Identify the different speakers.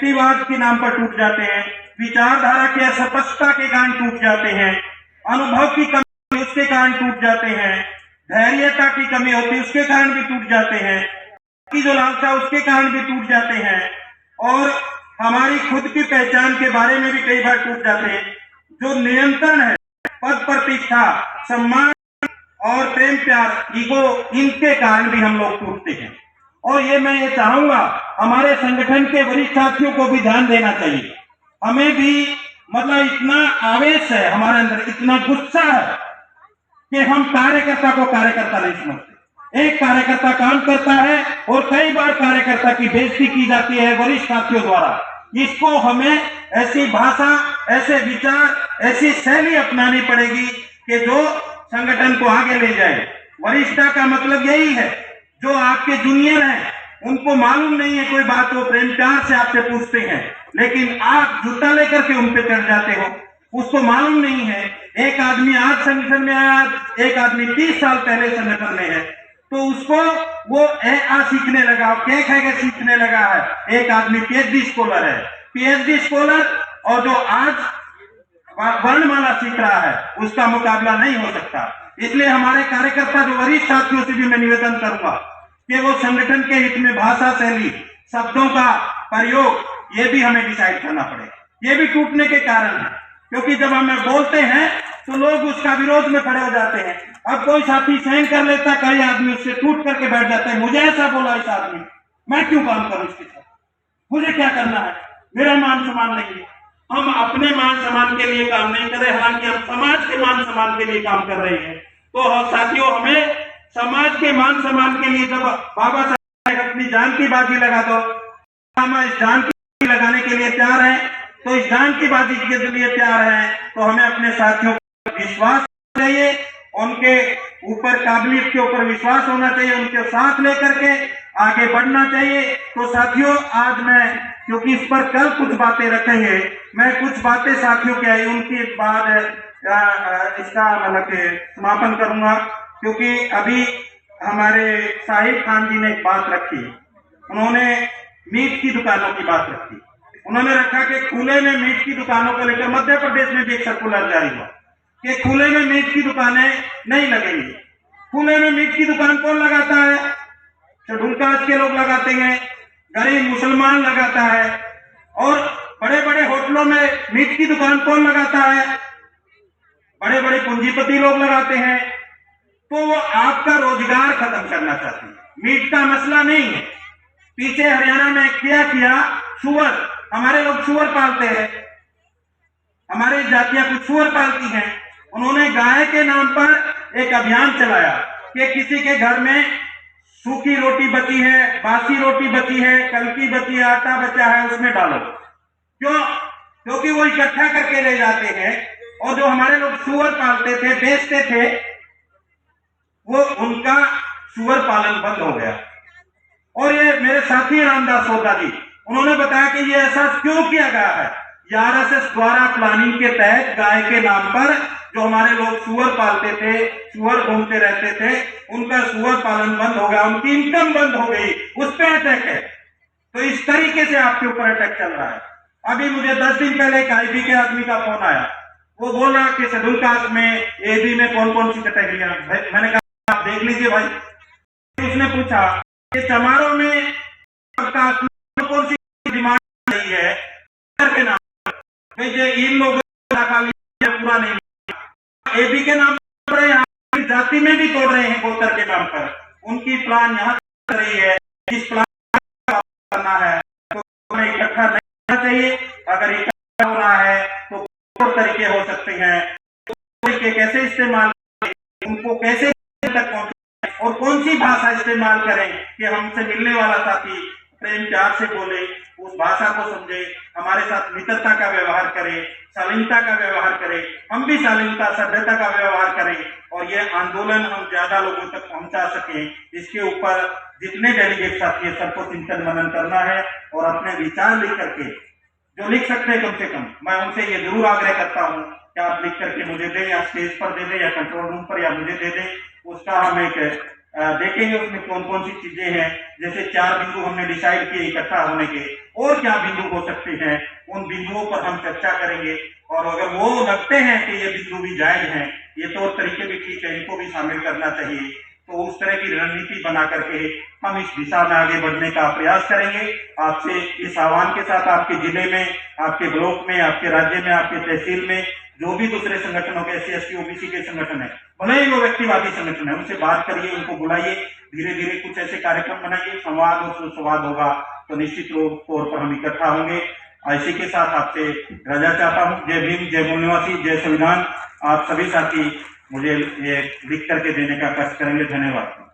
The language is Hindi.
Speaker 1: युक्तिवाद के नाम पर टूट जाते हैं, विचारधारा की अस्पष्टता के कारण टूट जाते हैं, अनुभव की कमी उसके कारण टूट जाते हैं, धैर्यता की कमी होती है उसके कारण भी टूट जाते हैं, की जो लालसा उसके कारण भी टूट जाते हैं, और हमारी खुद की पहचान के बारे में भी कई बार टूट जाते हैं। जो नियंत्रण है, पद प्रतिष्ठा, सम्मान और प्रेम प्यार, ईगो, इनके कारण भी हम लोग टूटते हैं। और ये मैं ये चाहूंगा हमारे संगठन के वरिष्ठ साथियों को भी ध्यान देना चाहिए। हमें भी मतलब इतना आवेश है हमारे अंदर, इतना गुस्सा है कि हम कार्यकर्ता को कार्यकर्ता नहीं समझते। एक कार्यकर्ता काम करता है और कई बार कार्यकर्ता की बेइज्जती की जाती है वरिष्ठ साथियों द्वारा। इसको हमें ऐसी भाषा, ऐसे विचार, ऐसी शैली अपनानी पड़ेगी कि जो संगठन को आगे ले जाए। वरिष्ठता का मतलब यही है, जो आपके जूनियर हैं उनको मालूम नहीं है कोई बात, वो प्रेम प्यार से आपसे पूछते हैं, लेकिन आप जूता लेकर के उन पे चढ़ जाते हो, उसको मालूम नहीं है। एक आदमी आज संगठन में आया, एक आदमी 30 साल पहले संगठन में है, तो उसको वो आ सीखने लगा, के सीखने लगा है। एक आदमी पीएचडी स्कॉलर है, पीएचडी स्कॉलर और जो आज वर्णमाला सीख रहा है, उसका मुकाबला नहीं हो सकता। इसलिए हमारे कार्यकर्ता जो वरिष्ठ साथियों से भी मैं निवेदन करूंगा कि वो संगठन के हित में भाषा शैली, शब्दों का प्रयोग, ये भी हमें डिसाइड करना पड़ेगा। ये भी टूटने के कारण है, क्योंकि जब हम बोलते हैं तो लोग उसका विरोध में खड़े हो जाते हैं। अब कोई साथी सहन कर लेता, कई आदमी उससे टूट करके बैठ जाते हैं, मुझे ऐसा बोला इस आदमी, मैं क्यों काम करूं इसके साथ, मुझे क्या करना है, मेरा मान सम्मान नहीं है। हम अपने मान सम्मान के लिए काम नहीं कर रहे, हालांकि हम समाज के मान सम्मान के लिए काम कर रहे हैं। तो साथियों, हमें समाज के मान सम्मान के लिए, जब बाबा साहब अपनी जान की बाजी लगा दो, हम इस जान की लगाने के लिए तैयार हैं, तो इस जान की बाजी के लिए तैयार हैं, तो हमें अपने साथियों पर विश्वास चाहिए, उनके ऊपर काबिलियत के ऊपर विश्वास होना चाहिए, उनके साथ लेकर के आगे बढ़ना चाहिए। तो साथियों, आज मैं, क्योंकि इस पर कल कुछ बातें रखेंगे, मैं कुछ बातें साथियों की आई उनके बाद इसका मतलब समापन करूंगा। क्योंकि अभी हमारे साहिल खान जी ने एक बात रखी, उन्होंने मीट की दुकानों की बात रखी। उन्होंने रखा कि खुले में मीट की दुकानों को लेकर मध्य प्रदेश में भी एक सर्कुलर जारी हुआ कि खुले में मीट की दुकानें नहीं लगेंगी। खुले में मीट की दुकान कौन लगाता है? शेड्यूल कास्ट के लोग लगाते हैं, गरीब मुसलमान लगाता है। और बड़े बड़े होटलों में मीट की दुकान कौन लगाता है? बड़े बड़े पूंजीपति लोग लगाते हैं। तो वो आपका रोजगार खत्म करना चाहते हैं, मीट का मसला नहीं है। पीछे हरियाणा में क्या किया, सुअर, हमारे लोग सुअर पालते हैं, हमारी जातियां कुछ सुअर पालती हैं। उन्होंने गाय के नाम पर एक अभियान चलाया कि किसी के घर में सूखी रोटी बची है, बासी रोटी बची है, कल की बची है, आटा बचा है, उसमें डालो। क्यों? क्योंकि वो इकट्ठा करके ले जाते हैं, और जो हमारे लोग सुअर पालते थे, बेचते थे, वो उनका सुअर पालन बंद हो गया। और ये मेरे साथी रामदास सोदा जी, उन्होंने बताया कि ये ऐसा क्यों किया गया है। आरएसएस द्वारा प्लानिंग के तहत गाय के नाम पर जो हमारे लोग सुअर पालते थे, सुअर घूमते रहते थे, उनका सुअर पालन बंद हो गया, उनकी इनकम बंद हो गई, उस पर अटैक है। तो इस तरीके से आपके ऊपर अटैक चल रहा है। अभी मुझे 10 दिन पहले एक आईबी के आदमी का फोन आया, वो बोल रहा कि शेड्यूल कास्ट में, एबी में कौन कौन सी कैटेगरियां। मैंने कहा आप देख लीजिए भाई। उसने पूछा कि समारोह में कौन सी डिमांड नहीं है के नाम, इन लोगों पूरा नहीं, एबी के नाम पर यहाँ जाति में भी तोड़ रहे हैं गोत्र के नाम पर। उनकी प्लान यहाँ चल रही है, इस प्लान करना है तो हमें इकट्ठा नहीं होना चाहिए। अगर इकट्ठा होना है तो दो तरीके हो सकते हैं, तरीके कैसे इस्तेमाल करें, उनको कैसे तक पहुंचे, और कौन सी भाषा इस्तेमाल करें कि हमसे मिलने वाला साथी प्रेम प्यार से बोले, उस भाषा को समझे, हमारे साथ मित्रता का व्यवहार करे, शालीनता का व्यवहार करे, हम भी शालीनता सभ्यता का व्यवहार करें, और ये आंदोलन हम ज्यादा लोगों तक पहुंचा सके। इसके ऊपर जितने डेलीगेट साथी है सबको चिंतन मनन करना है, और अपने विचार लिख करके, जो लिख सकते हैं कम से कम, मैं उनसे ये जरूर आग्रह करता हूँ कि आप लिख करके मुझे दें, या स्टेज पर दे दें, या कंट्रोल रूम पर, या मुझे दे दें। उसका हम एक देखेंगे उसमें कौन कौन सी चीजें हैं। जैसे 4 बिंदु हमने डिसाइड किए इकट्ठा होने के, और क्या बिंदु हो सकते हैं, उन बिंदुओं पर हम चर्चा करेंगे। और अगर वो लगते हैं कि ये बिंदु भी जायज हैं, ये तौर तरीके भी ठीक है, इनको भी शामिल करना चाहिए, तो उस तरह की रणनीति बना करके हम इस दिशा में आगे बढ़ने का प्रयास करेंगे। आपसे इस आह्वान के साथ आपके जिले में, आपके ब्लॉक में, आपके राज्य में, आपके तहसील में जो भी दूसरे संगठनों के SC ST OBC के संगठन है, भले ही वो व्यक्तिवादी संगठन है, उनसे बात करिए, उनको बुलाइए, धीरे धीरे कुछ ऐसे कार्यक्रम बनाइए, संवाद और सुसंवाद होगा तो निश्चित तौर पर हम इकट्ठा होंगे। इसी के साथ आपसे रजा चाहता हूँ। जय भीम, जय मूल निवासी, जय संविधान। आप सभी साथी मुझे ये लिख करके देने का कष्ट करेंगे। धन्यवाद।